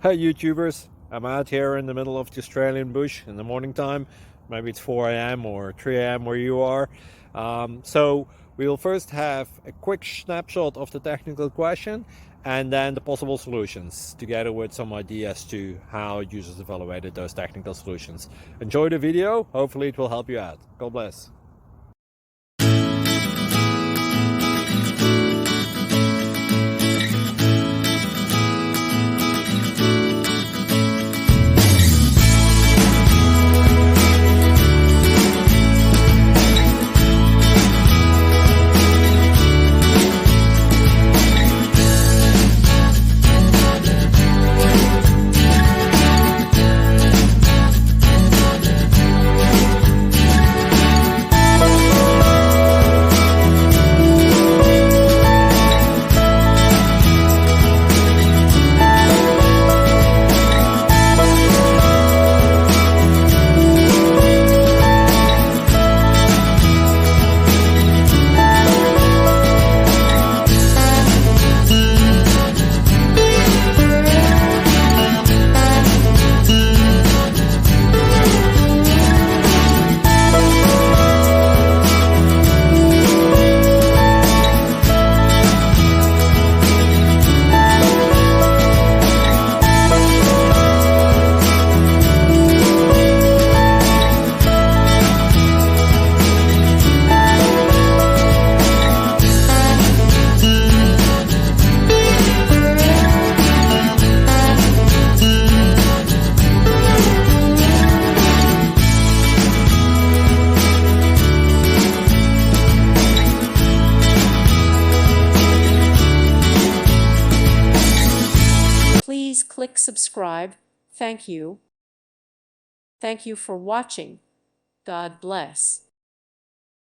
Hey YouTubers, I'm out here in the middle of the Australian bush in the morning time. Maybe it's 4 a.m. or 3 a.m. where you are. So we will first have a quick snapshot of the technical question and then the possible solutions, together with some ideas to how users evaluated those technical solutions. Enjoy the video, hopefully it will help you out. God bless. Please click subscribe. Thank you. Thank you for watching. God bless.